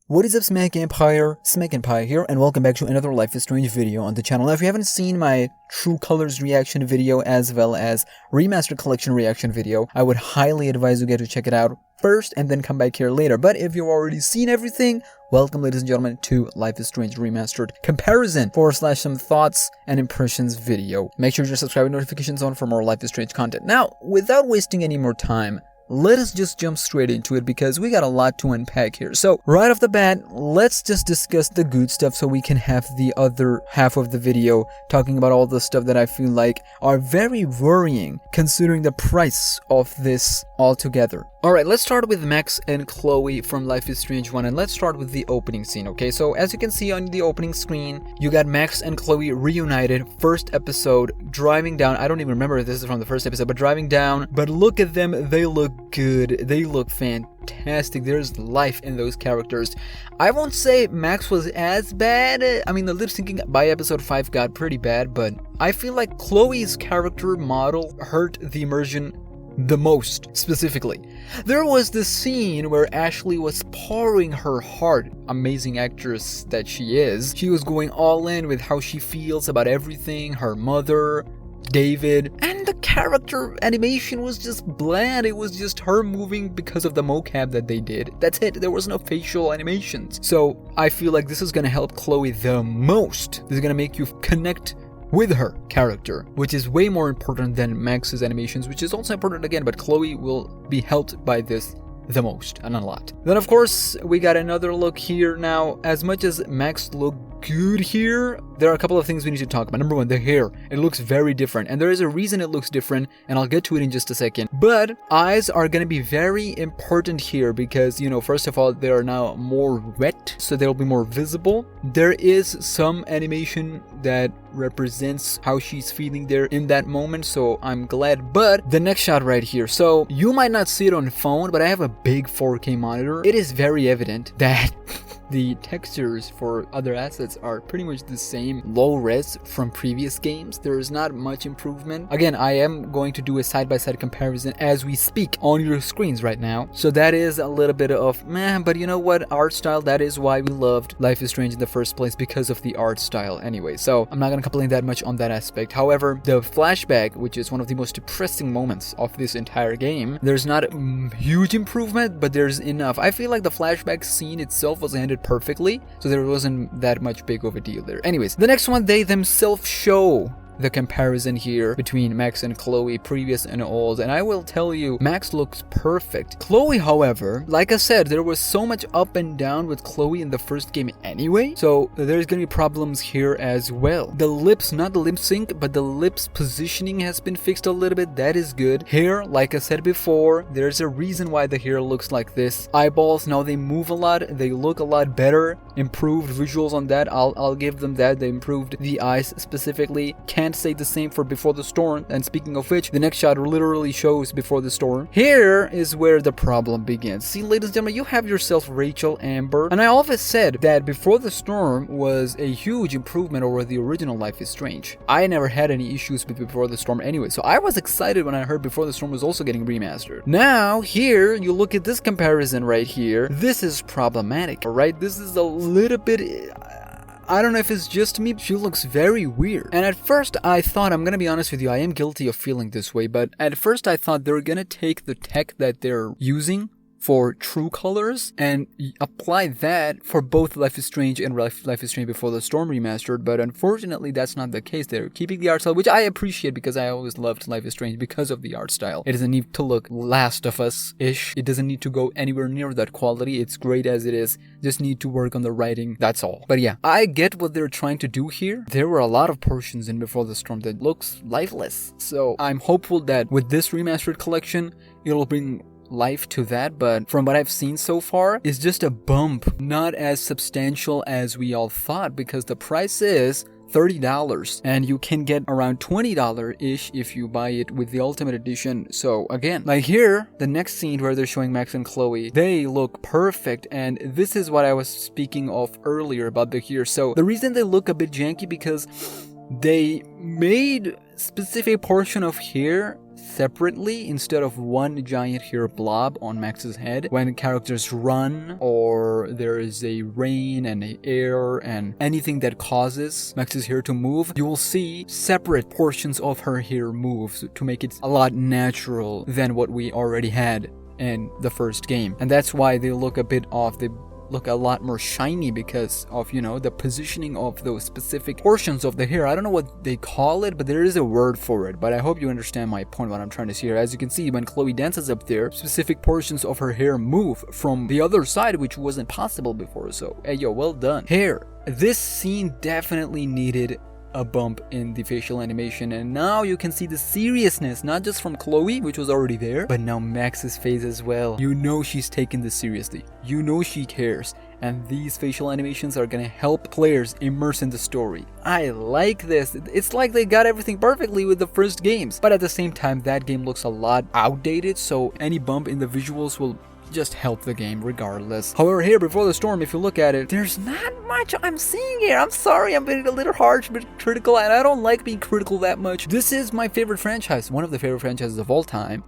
What is up, SmackNPie here, and welcome back to another Life is Strange video on the channel. Now, if you haven't seen my True Colors reaction video as well as Remastered Collection reaction video, I would highly advise you get to check it out first and then come back here later. But if you've already seen everything, welcome, ladies and gentlemen, to Life is Strange Remastered comparison / some thoughts and impressions video. Make sure you're subscribed and notifications on for more Life is Strange content. Now, without wasting any more time, let us just jump straight into it because we got a lot to unpack here. So right off the bat, let's just discuss the good stuff so we can have the other half of the video talking about all the stuff that I feel like are very worrying considering the price of this altogether. Alright, let's start with Max and Chloe from Life is Strange 1, and let's start with the opening scene, okay? So as you can see on the opening screen, you got Max and Chloe reunited, first episode, driving down. I don't even remember if this is from the first episode, but driving down. But look at them, they look good, they look fantastic. There's life in those characters. I won't say Max was as bad. I mean, the lip syncing by episode 5 got pretty bad, but I feel like Chloe's character model hurt the immersion the most. Specifically, there was this scene where Ashley was pouring her heart, amazing actress that she is. She was going all in with how she feels about everything, her mother, David, and the character animation was just bland. It was just her moving because of the mocap that they did. That's it. There was no facial animations. So I feel like this is gonna help Chloe the most. This is gonna make you connect with her character, which is way more important than Max's animations, which is also important again, but Chloe will be helped by this the most, and a lot. Then of course, we got another look here. Now, as much as Max looked good here, there are a couple of things we need to talk about. Number one, the hair. It looks very different, and there is a reason it looks different, and I'll get to it in just a second. But eyes are gonna be very important here because, you know, first of all, they are now more wet, so they'll be more visible. There is some animation that represents how she's feeling there in that moment, so I'm glad. But the next shot right here, so you might not see it on phone, but I have a big 4K monitor. It is very evident that the textures for other assets are pretty much the same low res from previous games. There is not much improvement. Again, I am going to do a side-by-side comparison as we speak on your screens right now. So that is a little bit of meh, but you know what? Art style, that is why we loved Life is Strange in the first place, because of the art style anyway. So I'm not gonna complain that much on that aspect. However, the flashback, which is one of the most depressing moments of this entire game, there's not a huge improvement, but there's enough. I feel like the flashback scene itself was handled perfectly, so there wasn't that much big of a deal there. Anyways, the next one, they themselves show the comparison here between Max and Chloe, previous and old, and I will tell you, Max looks perfect. Chloe, however, like I said, there was so much up and down with Chloe in the first game anyway, so there's gonna be problems here as well. The lips, not the lip sync, but the lips positioning has been fixed a little bit. That is good. Hair, like I said before, there's a reason why the hair looks like this. Eyeballs, now they move a lot, they look a lot better. Improved visuals on that, I'll give them that. They improved the eyes specifically. Can't say the same for Before the Storm, and speaking of which, the next shot literally shows Before the Storm. Here is where the problem begins. See, ladies and gentlemen, you have yourself Rachel Amber, and I always said that Before the Storm was a huge improvement over the original Life is Strange. I never had any issues with Before the Storm anyway, so I was excited when I heard Before the Storm was also getting remastered. Now, here, you look at this comparison right here, this is problematic, alright? This is a little bit, I don't know if it's just me, she looks very weird. And at first I thought, I'm gonna be honest with you, I am guilty of feeling this way, but at first I thought they're gonna take the tech that they're using for True Colors and apply that for both Life is Strange and Life is Strange Before the Storm Remastered, but unfortunately that's not the case. They're keeping the art style, which I appreciate because I always loved Life is Strange because of the art style. It doesn't need to look Last of Us-ish. It doesn't need to go anywhere near that quality. It's great as it is. Just need to work on the writing, that's all. But yeah, I get what they're trying to do here. There were a lot of portions in Before the Storm that looks lifeless. So I'm hopeful that with this remastered collection, it'll bring life to that, but from what I've seen so far, it's just a bump, not as substantial as we all thought, because the price is $30 and you can get around $20-ish if you buy it with the Ultimate Edition. So again, like here, the next scene where they're showing Max and Chloe, they look perfect, and this is what I was speaking of earlier about the hair. So the reason they look a bit janky because they made specific portion of hair separately instead of one giant hair blob on Max's head. When characters run or there is a rain and a air and anything that causes Max's hair to move, you will see separate portions of her hair move to make it a lot natural than what we already had in the first game. And that's why they look a bit off. They look a lot more shiny because of, you know, the positioning of those specific portions of the hair. I don't know what they call it, but there is a word for it. But I hope you understand my point, what I'm trying to say here. As you can see, when Chloe dances up there, specific portions of her hair move from the other side, which wasn't possible before. So, hey, yo, well done. Hair. This scene definitely needed a bump in the facial animation, and now you can see the seriousness, not just from Chloe, which was already there, but now Max's face as well. You know she's taking this seriously. You know she cares, and these facial animations are gonna help players immerse in the story. I like this. It's like they got everything perfectly with the first games, but at the same time, that game looks a lot outdated, so any bump in the visuals will just help the game regardless. However, here Before the Storm, if you look at it, there's not much I'm seeing here. I'm sorry, I'm being a little harsh but critical, and I don't like being critical that much. This is my favorite franchise, one of the favorite franchises of all time.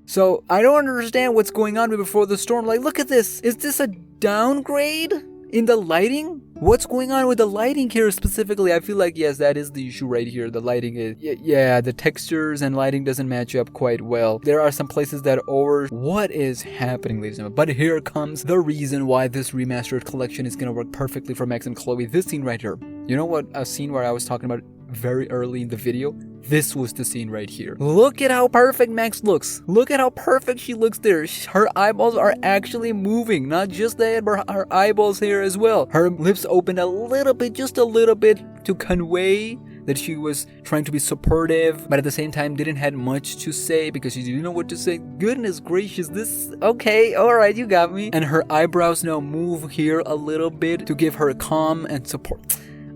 So I don't understand what's going on with Before the Storm. Like, look at this. Is this a downgrade in the lighting? What's going on with the lighting here specifically? I feel like, yes, that is the issue right here. The lighting is, yeah, the textures and lighting doesn't match up quite well. There are some places that what is happening, ladies and gentlemen? But here comes the reason why this remastered collection is gonna work perfectly for Max and Chloe. This scene right here. You know what? A scene where I was talking about very early in the video? This was the scene right here. Look at how perfect Max looks. Look at how perfect she looks there. Her eyeballs are actually moving. Not just the head, but her eyeballs here as well. Her lips opened a little bit, just a little bit, to convey that she was trying to be supportive, but at the same time didn't have much to say because she didn't know what to say. Goodness gracious, this, okay, alright, you got me. And her eyebrows now move here a little bit to give her calm and support.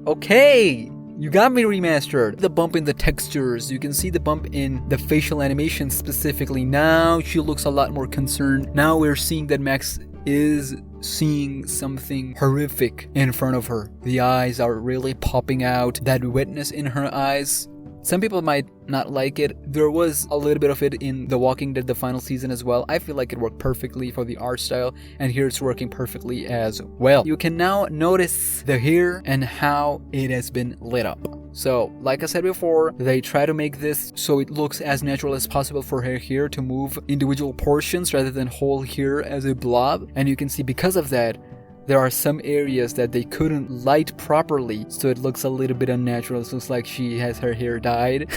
Okay, you got me, Remastered. The bump in the textures, you can see the bump in the facial animation specifically. Now she looks a lot more concerned. Now we're seeing that Max is seeing something horrific in front of her. The eyes are really popping out, that wetness in her eyes. Some people might not like it. There was a little bit of it in The Walking Dead, the final season as well. I feel like it worked perfectly for the art style, and here it's working perfectly as well. You can now notice the hair and how it has been lit up. So, like I said before, they try to make this so it looks as natural as possible for her hair to move individual portions rather than whole hair as a blob. And you can see because of that, there are some areas that they couldn't light properly, so it looks a little bit unnatural. It looks like she has her hair dyed.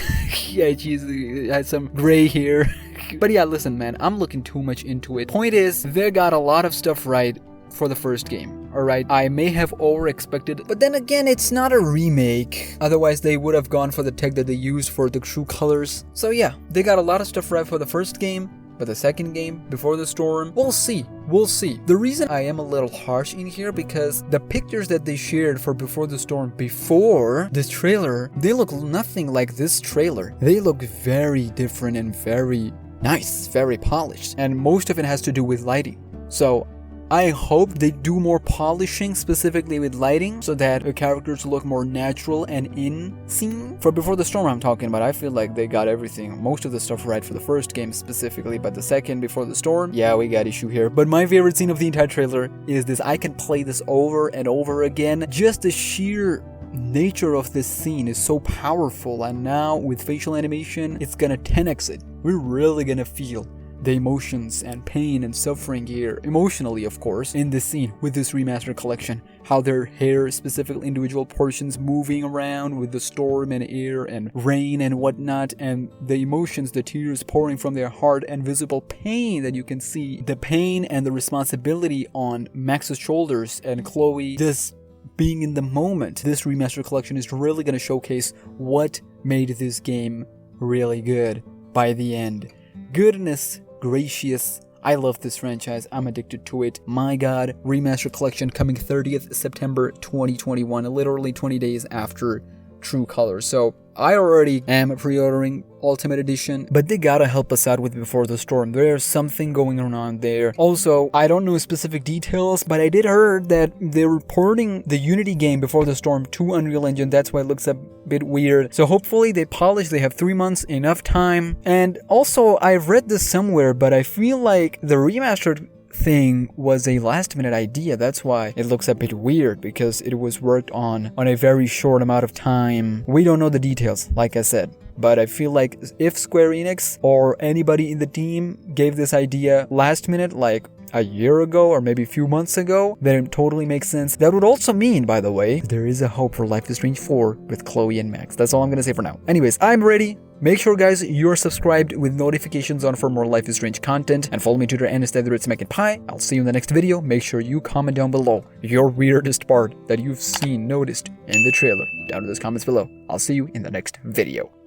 Yeah, she has some gray hair. But yeah, listen, man, I'm looking too much into it. Point is, they got a lot of stuff right for the first game. Alright, I may have over-expected, but then again, it's not a remake. Otherwise, they would have gone for the tech that they used for the true colors. So yeah, they got a lot of stuff right for the first game. But the second game, Before the Storm, we'll see. We'll see. The reason I am a little harsh in here because the pictures that they shared for Before the Storm before this trailer, they look nothing like this trailer. They look very different and very nice, very polished. And most of it has to do with lighting. So I hope they do more polishing specifically with lighting so that the characters look more natural and in scene. For Before the Storm I'm talking about, I feel like they got everything, most of the stuff right for the first game specifically, but the second, Before the Storm, yeah, we got issue here. But my favorite scene of the entire trailer is this. I can play this over and over again. Just the sheer nature of this scene is so powerful, and now with facial animation, it's gonna 10x it. We're really gonna feel the emotions and pain and suffering here, emotionally of course, in this scene with this remastered collection. How their hair, specific individual portions moving around with the storm and air and rain and whatnot, and the emotions, the tears pouring from their heart and visible pain that you can see. The pain and the responsibility on Max's shoulders and Chloe just being in the moment. This remastered collection is really going to showcase what made this game really good by the end. Goodness gracious, I love this franchise. I'm addicted to it. My god, remastered collection coming 30th September 2021, literally 20 days after true colors. So I already am pre-ordering Ultimate Edition, but they gotta help us out with Before the Storm. There's something going on there. Also, I don't know specific details, but I did heard that they're porting the Unity game Before the Storm to Unreal Engine. That's why it looks a bit weird. So hopefully they polish. They have 3 months, enough time. And also, I've read this somewhere, but I feel like the remastered thing was a last-minute idea. That's why it looks a bit weird, because it was worked on a very short amount of time. We don't know the details, like I said, but I feel like if Square Enix or anybody in the team gave this idea last minute, like a year ago or maybe a few months ago, then it totally makes sense. That would also mean, by the way, there is a hope for Life is Strange 4 with Chloe and Max. That's all I'm gonna say for now. Anyways, I'm ready. Make sure, guys, you're subscribed with notifications on for more Life is Strange content, and follow me to Twitter and SmackNPie. I'll see you in the next video. Make sure you comment down below your weirdest part that you've noticed in the trailer down in those comments below. I'll see you in the next video.